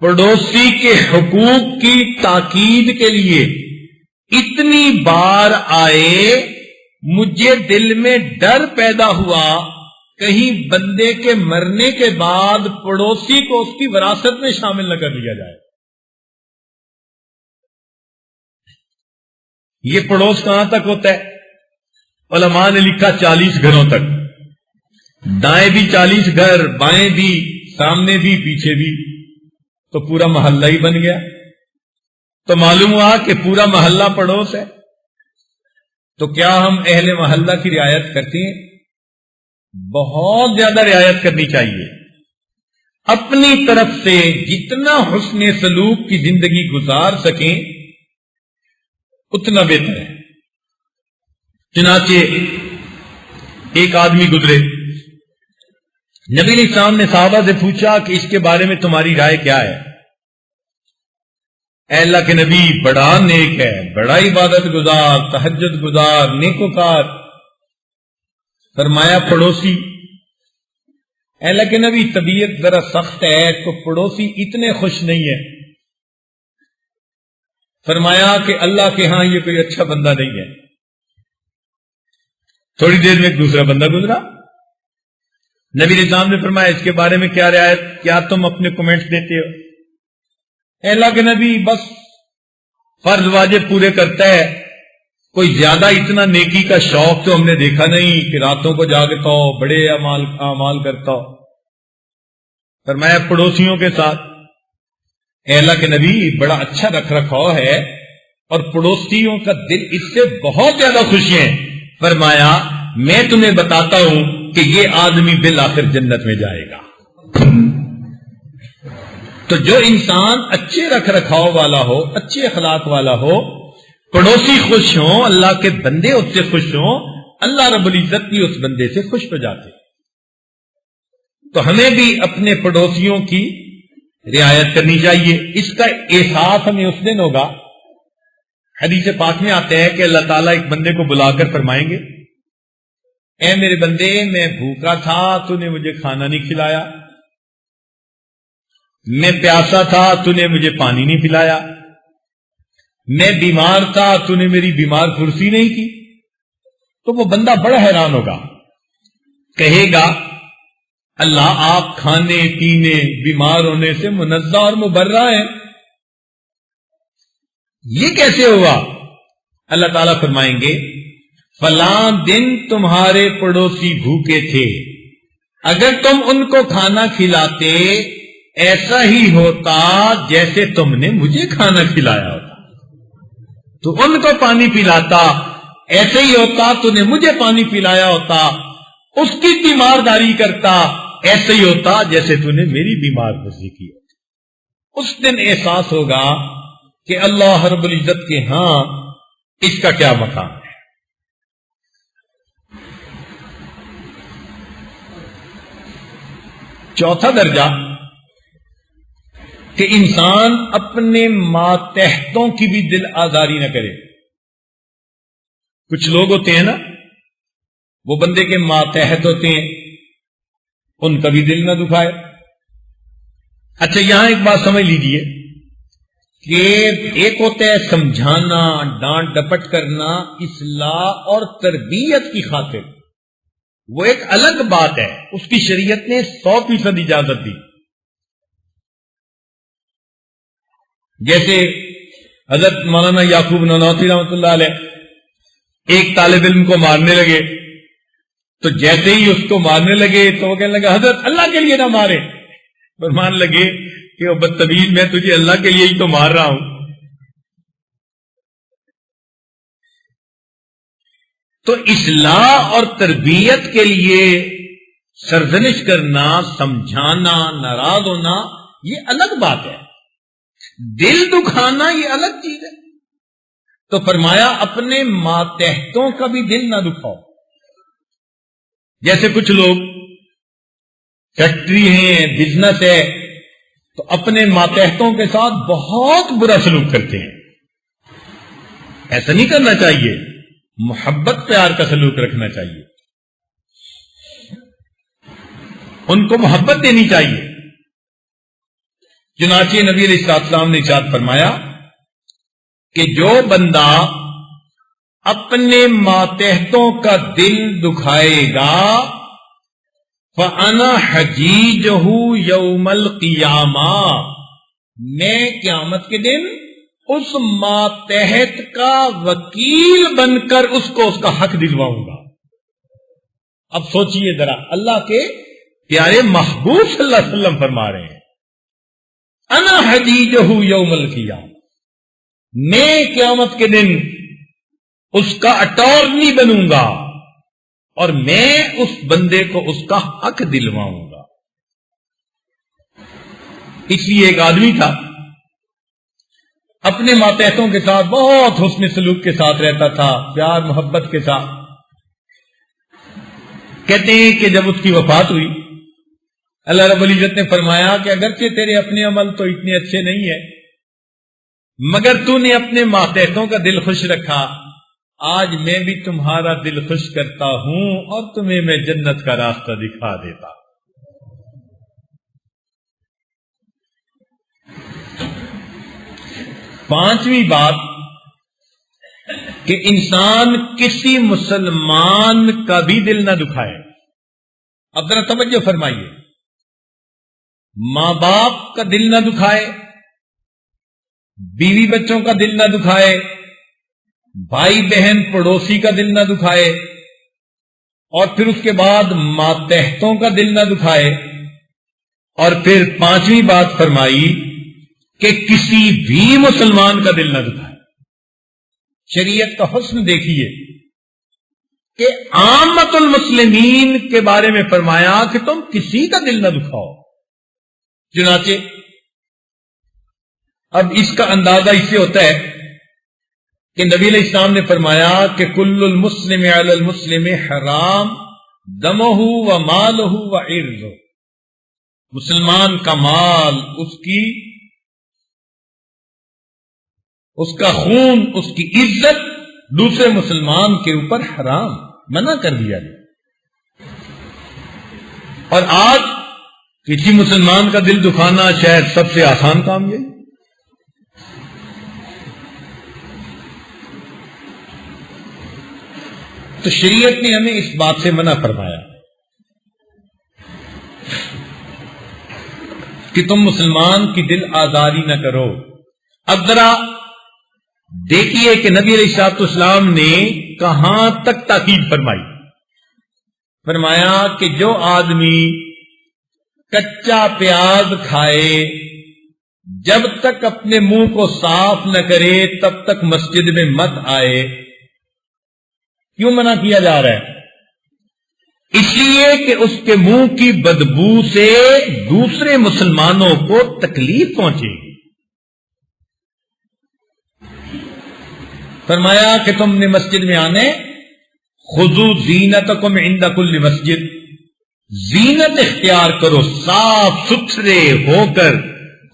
پڑوسی کے حقوق کی تاکید کے لیے اتنی بار آئے، مجھے دل میں ڈر پیدا ہوا کہیں بندے کے مرنے کے بعد پڑوسی کو اس کی وراثت میں شامل نہ کر لیا جائے. یہ پڑوس کہاں تک ہوتا ہے؟ علماء نے لکھا 40 گھروں تک. دائیں بھی 40 گھر، بائیں بھی، سامنے بھی، پیچھے بھی، تو پورا محلہ ہی بن گیا. تو معلوم ہوا کہ پورا محلہ پڑوس ہے. تو کیا ہم اہل محلہ کی رعایت کرتے ہیں؟ بہت زیادہ رعایت کرنی چاہیے. اپنی طرف سے جتنا حسن سلوک کی زندگی گزار سکیں اتنا بہتر ہے. چنانچہ ایک آدمی گزرے، نبی علیہ السلام نے صحابہ سے پوچھا کہ اس کے بارے میں تمہاری رائے کیا ہے؟ اے اللہ کے نبی بڑا نیک ہے، بڑا عبادت گزار، تہجد گزار، نیکوکار. فرمایا پڑوسی. اے اللہ کے نبی طبیعت ذرا سخت ہے تو پڑوسی اتنے خوش نہیں ہے. فرمایا کہ اللہ کے ہاں یہ کوئی اچھا بندہ نہیں ہے. تھوڑی دیر میں ایک دوسرا بندہ گزرا. نبی علیہ السلام نے فرمایا اس کے بارے میں کیا رعایت، کیا تم اپنے کمنٹس دیتے ہو؟ اے اللہ کے نبی بس فرض واجب پورے کرتا ہے، کوئی زیادہ اتنا نیکی کا شوق تو ہم نے دیکھا نہیں کہ راتوں کو جاگتا ہو، بڑے اعمال کرتا ہو. فرمایا پڑوسیوں کے ساتھ. اے اللہ کے نبی بڑا اچھا رکھ رکھاؤ ہے اور پڑوسیوں کا دل اس سے بہت زیادہ خوش ہیں. فرمایا میں تمہیں بتاتا ہوں کہ یہ آدمی بالآخر جنت میں جائے گا. تو جو انسان اچھے رکھ رکھاؤ والا ہو، اچھے اخلاق والا ہو، پڑوسی خوش ہوں، اللہ کے بندے اس سے خوش ہوں، اللہ رب العزت بھی اس بندے سے خوش ہو جاتے. تو ہمیں بھی اپنے پڑوسیوں کی رعایت کرنی چاہیے. اس کا احساس ہمیں اس دن ہوگا، حدیث پاک میں آتے ہیں کہ اللہ تعالیٰ ایک بندے کو بلا کر فرمائیں گے اے میرے بندے میں بھوکا تھا، تو نے مجھے کھانا نہیں کھلایا. میں پیاسا تھا تو نے مجھے پانی نہیں پلایا، میں بیمار تھا تو نے میری بیمار کرسی نہیں کی، تو وہ بندہ بڑا حیران ہوگا، کہے گا اللہ آپ کھانے پینے بیمار ہونے سے منزہ اور مبرہ ہیں، یہ کیسے ہوا؟ اللہ تعالیٰ فرمائیں گے فلاں دن تمہارے پڑوسی بھوکے تھے، اگر تم ان کو کھانا کھلاتے ایسا ہی ہوتا جیسے تم نے مجھے کھانا کھلایا ہوتا، تو ان کو پانی پلاتا ایسے ہی ہوتا تو نے مجھے پانی پلایا ہوتا، اس کی تیمارداری کرتا ایسے ہی ہوتا جیسے تو نے میری بیمار پرسی کی ہوتی۔ اس دن احساس ہوگا کہ اللہ رب العزت کے ہاں اس کا کیا مقام ہے۔ چوتھا درجہ کہ انسان اپنے ماتحتوں کی بھی دل آزاری نہ کرے۔ کچھ لوگ ہوتے ہیں نا، وہ بندے کے ماتحت ہوتے ہیں، ان کا بھی دل نہ دکھائے۔ اچھا یہاں ایک بات سمجھ لیجئے کہ ایک ہوتا ہے سمجھانا، ڈانٹ ڈپٹ کرنا اصلاح اور تربیت کی خاطر، وہ ایک الگ بات ہے، اس کی شریعت نے 100% اجازت دی۔ جیسے حضرت مولانا یعقوب نانوتوی رحمۃ اللہ علیہ ایک طالب علم کو مارنے لگے، تو جیسے ہی اس کو مارنے لگے تو وہ کہنے لگا حضرت اللہ کے لیے نہ مارے، فرمان لگے کہ وہ بدتمیز میں تجھے اللہ کے لیے ہی تو مار رہا ہوں۔ تو اصلاح اور تربیت کے لیے سرزنش کرنا، سمجھانا، ناراض ہونا یہ الگ بات ہے، دل دکھانا یہ الگ چیز ہے۔ تو فرمایا اپنے ماتحتوں کا بھی دل نہ دکھاؤ۔ جیسے کچھ لوگ فیکٹری ہیں، بزنس ہے، تو اپنے ماتحتوں کے ساتھ بہت برا سلوک کرتے ہیں، ایسا نہیں کرنا چاہیے، محبت پیار کا سلوک رکھنا چاہیے، ان کو محبت دینی چاہیے۔ چنانچہ نبی علیہ السلام نے ارشاد فرمایا کہ جو بندہ اپنے ماتحتوں کا دل دکھائے گا فَأَنَا حَجِيجُهُ يَوْمَ الْقِيَامَةِ، میں قیامت کے دن اس ماتحت کا وکیل بن کر اس کو اس کا حق دلواؤں گا۔ اب سوچئے ذرا، اللہ کے پیارے محبوب صلی اللہ علیہ وسلم فرما رہے ہیں انا حجیجہ یوم القیامہ، میں قیامت کے دن اس کا اٹارنی بنوں گا اور میں اس بندے کو اس کا حق دلواؤں گا۔ اس لیے ایک آدمی تھا، اپنے ماتحتوں کے ساتھ بہت حسن سلوک کے ساتھ رہتا تھا، پیار محبت کے ساتھ۔ کہتے ہیں کہ جب اس کی وفات ہوئی، اللہ رب العزت نے فرمایا کہ اگرچہ تیرے اپنے عمل تو اتنے اچھے نہیں ہیں، مگر تو نے اپنے ماتحتوں کا دل خوش رکھا، آج میں بھی تمہارا دل خوش کرتا ہوں اور تمہیں میں جنت کا راستہ دکھا دیتا۔ پانچویں بات کہ انسان کسی مسلمان کا بھی دل نہ دکھائے۔ اب ذرا توجہ فرمائیے، ماں باپ کا دل نہ دکھائے، بیوی بچوں کا دل نہ دکھائے، بھائی بہن پڑوسی کا دل نہ دکھائے، اور پھر اس کے بعد ماتحتوں کا دل نہ دکھائے، اور پھر پانچویں بات فرمائی کہ کسی بھی مسلمان کا دل نہ دکھائے۔ شریعت کا حسن دیکھیے کہ عامت المسلمین کے بارے میں فرمایا کہ تم کسی کا دل نہ دکھاؤ۔ چنانچہ اب اس کا اندازہ اس سے ہوتا ہے کہ نبی علیہ السلام نے فرمایا کہ کل المسلم علی المسلم حرام دمہ و مالہ و عرضہ، مسلمان کا مال، اس کا خون، اس کی عزت دوسرے مسلمان کے اوپر حرام، منع کر دیا گیا۔ اور آج کسی مسلمان کا دل دکھانا شاید سب سے آسان کام یہ، تو شریعت نے ہمیں اس بات سے منع فرمایا کہ تم مسلمان کی دل آزاری نہ کرو۔ اب ذرا دیکھیے کہ نبی علیہ الصلوۃ والسلام نے کہاں تک تاکید فرمائی۔ فرمایا کہ جو آدمی کچا پیاز کھائے جب تک اپنے منہ کو صاف نہ کرے تب تک مسجد میں مت آئے۔ کیوں منع کیا جا رہا ہے؟ اس لیے کہ اس کے منہ کی بدبو سے دوسرے مسلمانوں کو تکلیف پہنچے گی۔ فرمایا کہ تم نے مسجد میں آنے خذوا زینتکم عند کل مسجد، زینت اختیار کرو، صاف ستھرے ہو کر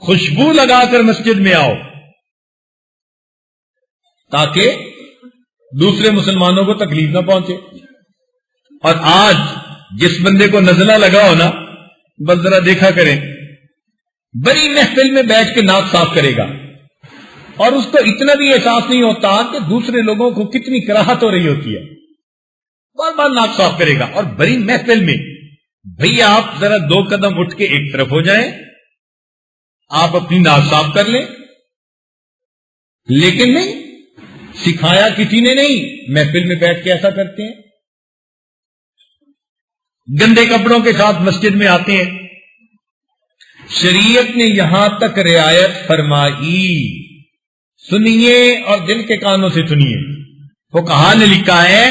خوشبو لگا کر مسجد میں آؤ تاکہ دوسرے مسلمانوں کو تکلیف نہ پہنچے۔ اور آج جس بندے کو نزلہ لگا ہو نا، بس ذرا دیکھا کریں، بڑی محفل میں بیٹھ کے ناک صاف کرے گا اور اس کو اتنا بھی احساس نہیں ہوتا کہ دوسرے لوگوں کو کتنی کراہت ہو رہی ہوتی ہے، بار بار ناک صاف کرے گا۔ اور بڑی محفل میں بھئی آپ ذرا 2 قدم اٹھ کے ایک طرف ہو جائیں، آپ اپنی ناک صاف کر لیں، لیکن نہیں، سکھایا کسی نے نہیں، محفل میں بیٹھ کے ایسا کرتے ہیں، گندے کپڑوں کے ساتھ مسجد میں آتے ہیں۔ شریعت نے یہاں تک رعایت فرمائی، سنیے اور دل کے کانوں سے سنیے۔ فقہا نے لکھا ہے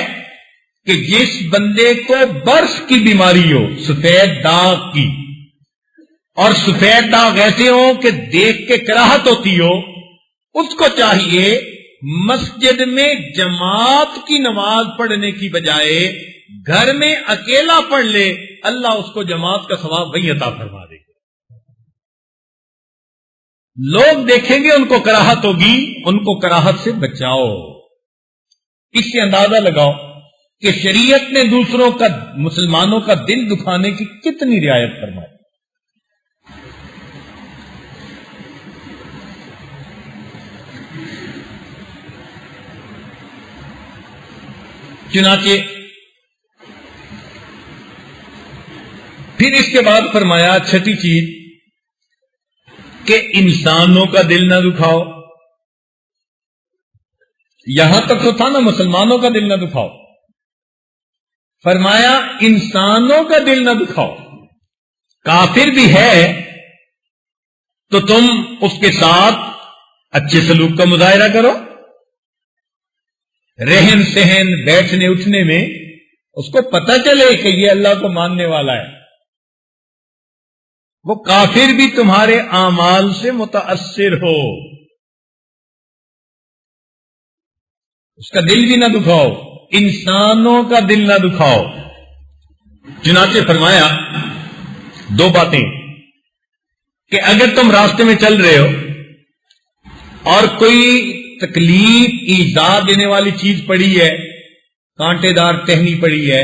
کہ جس بندے کو برس کی بیماری ہو، سفید داغ کی، اور سفید داغ ایسے ہو کہ دیکھ کے کراہت ہوتی ہو، اس کو چاہیے مسجد میں جماعت کی نماز پڑھنے کی بجائے گھر میں اکیلا پڑھ لے، اللہ اس کو جماعت کا ثواب وہی عطا فرما دے گا۔ لوگ دیکھیں گے، ان کو کراہت ہوگی، ان کو کراہت سے بچاؤ۔ اس سے اندازہ لگاؤ کہ شریعت نے دوسروں کا، مسلمانوں کا دل دکھانے کی کتنی رعایت فرمائی۔ چنانچہ پھر اس کے بعد فرمایا چھٹی چیز کہ انسانوں کا دل نہ دکھاؤ۔ یہاں تک تو تھا نا مسلمانوں کا دل نہ دکھاؤ، فرمایا انسانوں کا دل نہ دکھاؤ۔ کافر بھی ہے تو تم اس کے ساتھ اچھے سلوک کا مظاہرہ کرو، رہن سہن بیٹھنے اٹھنے میں اس کو پتہ چلے کہ یہ اللہ کو ماننے والا ہے۔ وہ کافر بھی تمہارے اعمال سے متاثر ہو، اس کا دل بھی نہ دکھاؤ، انسانوں کا دل نہ دکھاؤ۔ چنانچہ فرمایا 2 باتیں کہ اگر تم راستے میں چل رہے ہو اور کوئی تکلیف ایذا دینے والی چیز پڑی ہے، کانٹے دار ٹہنی پڑی ہے،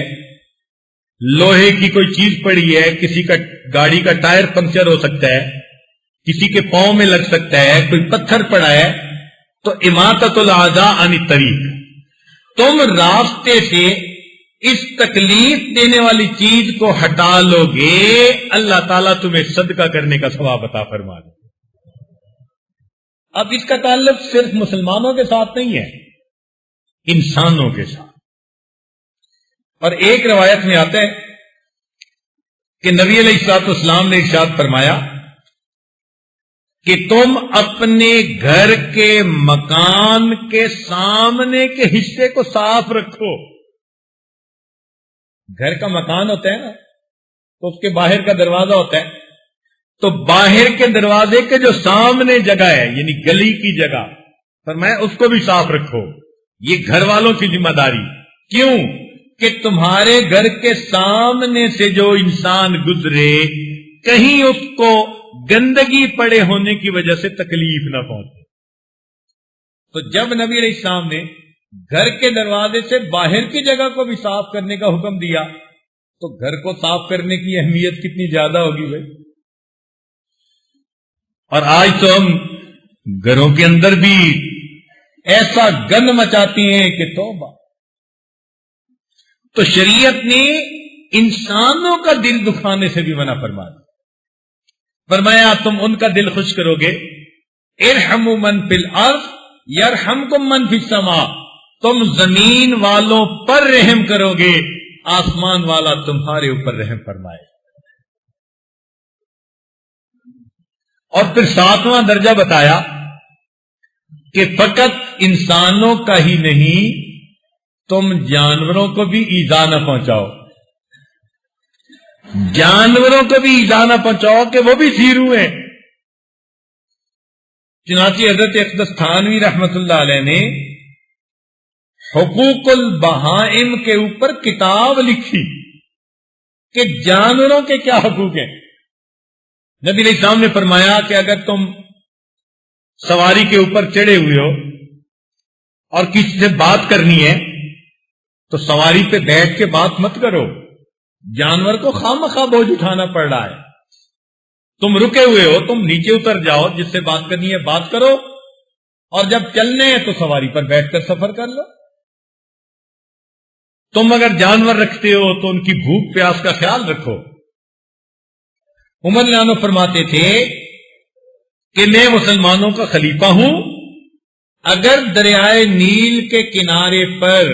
لوہے کی کوئی چیز پڑی ہے، کسی کا گاڑی کا ٹائر پنکچر ہو سکتا ہے، کسی کے پاؤں میں لگ سکتا ہے، کوئی پتھر پڑا ہے، تو اماطۃ الاذى عن الطریق، تم راستے سے اس تکلیف دینے والی چیز کو ہٹا لو گے، اللہ تعالیٰ تمہیں صدقہ کرنے کا ثواب عطا فرما دے۔ اب اس کا تعلق صرف مسلمانوں کے ساتھ نہیں ہے، انسانوں کے ساتھ۔ اور ایک روایت میں آتا ہے کہ نبی علیہ الصلوۃ والسلام نے ارشاد فرمایا کہ تم اپنے گھر کے مکان کے سامنے کے حصے کو صاف رکھو۔ گھر کا مکان ہوتا ہے نا، تو اس کے باہر کا دروازہ ہوتا ہے، تو باہر کے دروازے کے جو سامنے جگہ ہے، یعنی گلی کی جگہ، فرمایا اس کو بھی صاف رکھو۔ یہ گھر والوں کی ذمہ داری۔ کیوں؟ کہ تمہارے گھر کے سامنے سے جو انسان گزرے، کہیں اس کو گندگی پڑے ہونے کی وجہ سے تکلیف نہ پہنچے۔ تو جب نبی علیہ السلام نے گھر کے دروازے سے باہر کی جگہ کو بھی صاف کرنے کا حکم دیا، تو گھر کو صاف کرنے کی اہمیت کتنی زیادہ ہوگی بھائی۔ اور آج تو ہم گھروں کے اندر بھی ایسا گند مچاتی ہیں کہ توبہ. تو شریعت نے انسانوں کا دل دکھانے سے بھی منع فرمایا تم ان کا دل خوش کرو گے. ارحموا من فی الارض یرحمکم من فی السماء. تم زمین والوں پر رحم کرو گے، آسمان والا تمہارے اوپر رحم فرمائے. اور پھر 7واں درجہ بتایا کہ فقط انسانوں کا ہی نہیں، تم جانوروں کو بھی ایذا نہ پہنچاؤ. جانوروں کو بھی ایذا نہ پہنچاؤ کہ وہ بھی سیرو ہیں. چنانچہ حضرت اقدس تھانوی رحمت اللہ علیہ نے حقوق البہائم کے اوپر کتاب لکھی کہ جانوروں کے کیا حقوق ہیں. نبی علیہ السلام نے فرمایا کہ اگر تم سواری کے اوپر چڑھے ہوئے ہو اور کسی سے بات کرنی ہے تو سواری پہ بیٹھ کے بات مت کرو. جانور کو خواہ بوجھ اٹھانا پڑ رہا ہے. تم رکے ہوئے ہو، تم نیچے اتر جاؤ، جس سے بات کرنی ہے بات کرو، اور جب چلنے ہیں تو سواری پر بیٹھ کر سفر کر لو. تم اگر جانور رکھتے ہو تو ان کی بھوک پیاس کا خیال رکھو. عمر رضی اللہ عنہ فرماتے تھے کہ میں مسلمانوں کا خلیفہ ہوں، اگر دریائے نیل کے کنارے پر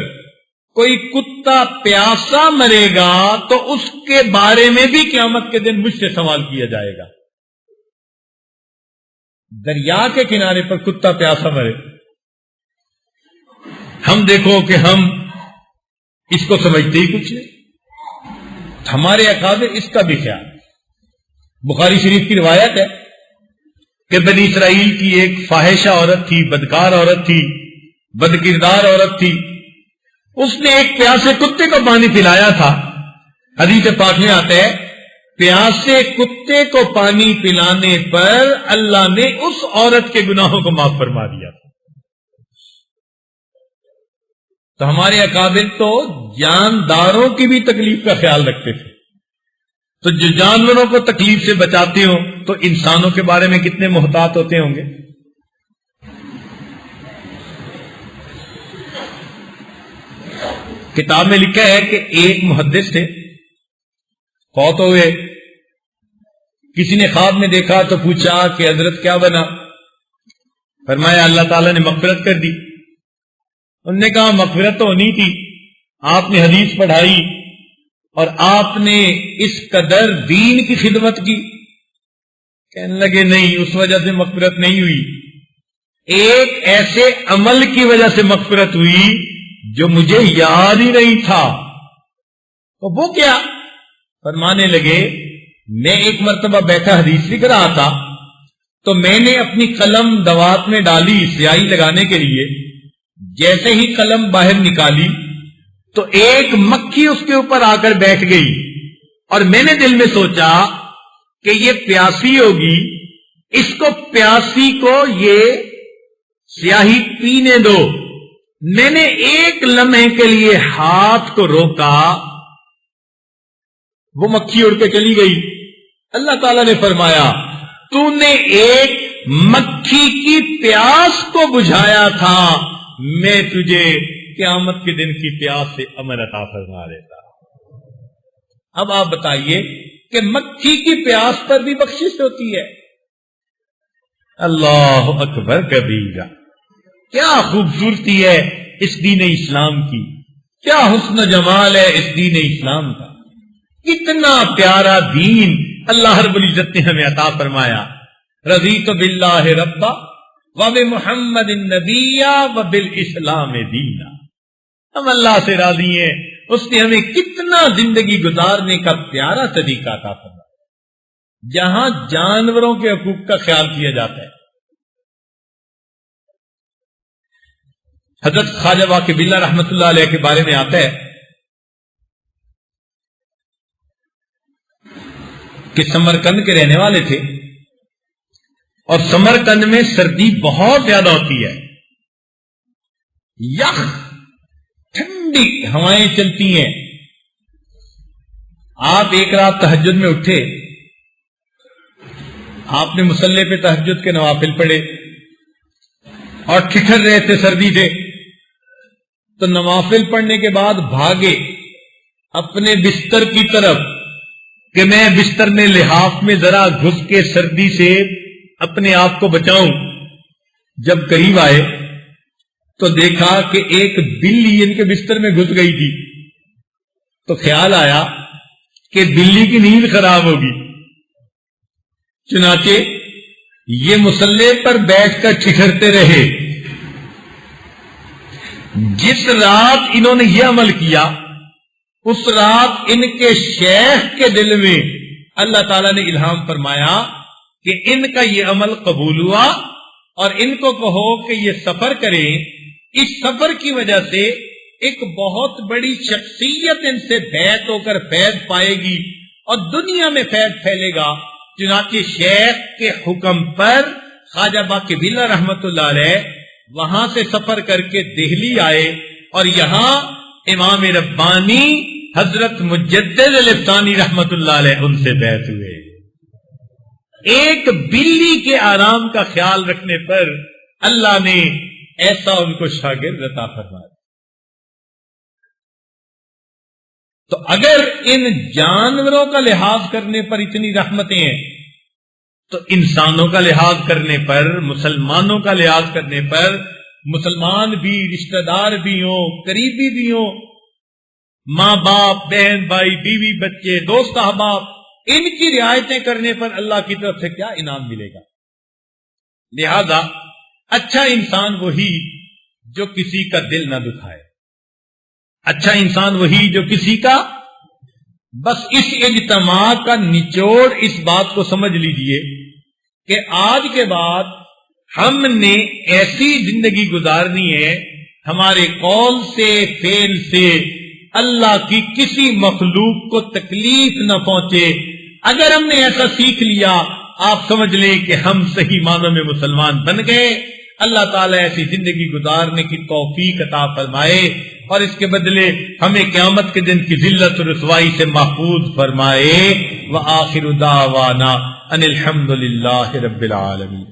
کوئی کتا پیاسا مرے گا تو اس کے بارے میں بھی قیامت کے دن مجھ سے سوال کیا جائے گا. دریا کے کنارے پر کتا پیاسا مرے، ہم دیکھو کہ ہم اس کو سمجھتے ہی کچھ نہیں. ہمارے اکابر اس کا بھی خیال. بخاری شریف کی روایت ہے کہ بنی اسرائیل کی ایک فاحشہ عورت تھی، بدکار عورت تھی، بدکردار عورت تھی. اس نے ایک پیاسے کتے کو پانی پلایا تھا. حدیث پاک میں آتا ہے پیاسے کتے کو پانی پلانے پر اللہ نے اس عورت کے گناہوں کو معاف فرما دیا تھا. تو ہمارے اکابر تو جانداروں کی بھی تکلیف کا خیال رکھتے تھے. تو جو جانوروں کو تکلیف سے بچاتے ہوں تو انسانوں کے بارے میں کتنے محتاط ہوتے ہوں گے. کتاب میں لکھا ہے کہ ایک محدث تھے، فوت ہوئے. کسی نے خواب میں دیکھا تو پوچھا کہ حضرت کیا بنا؟ فرمایا اللہ تعالیٰ نے مغفرت کر دی. انہوں نے کہا مغفرت تو ہونی تھی، آپ نے حدیث پڑھائی اور آپ نے اس قدر دین کی خدمت کی. کہنے لگے نہیں، اس وجہ سے مغفرت نہیں ہوئی، ایک ایسے عمل کی وجہ سے مغفرت ہوئی جو مجھے یاد ہی نہیں تھا. تو وہ کیا؟ فرمانے لگے میں ایک مرتبہ بیٹھا حدیث لکھ رہا تھا تو میں نے اپنی قلم دوات میں ڈالی سیاہی لگانے کے لیے. جیسے ہی قلم باہر نکالی تو ایک مکھی اس کے اوپر آ کر بیٹھ گئی، اور میں نے دل میں سوچا کہ یہ پیاسی ہوگی، اس کو پیاسی کو یہ سیاہی پینے دو. میں نے ایک لمحے کے لیے ہاتھ کو روکا، وہ مکھی اڑ کے چلی گئی. اللہ تعالیٰ نے فرمایا تو نے ایک مکھی کی پیاس کو بجھایا تھا، میں تجھے قیامت کے دن کی پیاس سے امن عطا فرما دیتا. اب آپ بتائیے کہ مکھی کی پیاس پر بھی بخشش ہوتی ہے. اللہ اکبر کبیرہ. کیا خوبصورتی ہے اس دین اسلام کی، کیا حسن و جمال ہے اس دین اسلام کا. کتنا پیارا دین اللہ رب العزت نے ہمیں عطا فرمایا. رضیت باللہ ربا وبمحمد النبی وبالاسلام دینا. ہم اللہ سے راضی ہیں، اس نے ہمیں کتنا زندگی گزارنے کا پیارا طریقہ عطا فرمایا جہاں جانوروں کے حقوق کا خیال کیا جاتا ہے. حضرت خواجہ واقف باللہ رحمت اللہ علیہ کے بارے میں آتا ہے کہ سمرقند کے رہنے والے تھے، اور سمرقند میں سردی بہت زیادہ ہوتی ہے، یخ ٹھنڈی ہوائیں چلتی ہیں. آپ ایک رات تہجد میں اٹھے، آپ نے مصلی پہ تہجد کے نوافل پڑھے اور ٹھٹر رہے تھے، سردی سے، تو نوافل پڑھنے کے بعد بھاگے اپنے بستر کی طرف کہ میں بستر میں لحاف میں ذرا گھس کے سردی سے اپنے آپ کو بچاؤں۔ جب قریب آئے تو دیکھا کہ ایک بلی ان کے بستر میں گھس گئی تھی، تو خیال آیا کہ بلی کی نیند خراب ہوگی، چنانچہ یہ مصلی پر بیٹھ کر ٹھٹرتے رہے۔ جس رات انہوں نے یہ عمل کیا، اس رات ان کے شیخ کے دل میں اللہ تعالیٰ نے الہام فرمایا کہ ان کا یہ عمل قبول ہوا، اور ان کو کہو کہ یہ سفر کریں، اس سفر کی وجہ سے ایک بہت بڑی شخصیت ان سے بیعت ہو کر فیض پائے گی اور دنیا میں فیض پھیلے گا۔ چنانچہ شیخ کے حکم پر خواجہ باقبیلہ رحمت اللہ علیہ وہاں سے سفر کر کے دہلی آئے، اور یہاں امام ربانی حضرت مجدد الافسانی رحمت اللہ علیہ ان سے بیعت ہوئے۔ ایک بلی کے آرام کا خیال رکھنے پر اللہ نے ایسا ان کو شاگرد عطا فرمایا۔ تو اگر ان جانوروں کا لحاظ کرنے پر اتنی رحمتیں ہیں، تو انسانوں کا لحاظ کرنے پر، مسلمانوں کا لحاظ کرنے پر، مسلمان بھی، رشتہ دار بھی ہوں، قریبی بھی ہوں، ماں باپ، بہن بھائی، بیوی بچے، دوست احباب، ان کی رعایتیں کرنے پر اللہ کی طرف سے کیا انعام ملے گا۔ لہذا اچھا انسان وہی جو کسی کا دل نہ دکھائے، اچھا انسان وہی جو کسی کا، بس اس اجتماع کا نچوڑ اس بات کو سمجھ لیجئے کہ آج کے بعد ہم نے ایسی زندگی گزارنی ہے، ہمارے قول سے، فعل سے اللہ کی کسی مخلوق کو تکلیف نہ پہنچے۔ اگر ہم نے ایسا سیکھ لیا، آپ سمجھ لیں کہ ہم صحیح معنوں میں مسلمان بن گئے۔ اللہ تعالیٰ ایسی زندگی گزارنے کی توفیق عطا فرمائے، اور اس کے بدلے ہمیں قیامت کے دن کی ذلت و رسوائی سے محفوظ فرمائے۔ وآخر دعوانا ان الحمد للہ رب العالمین۔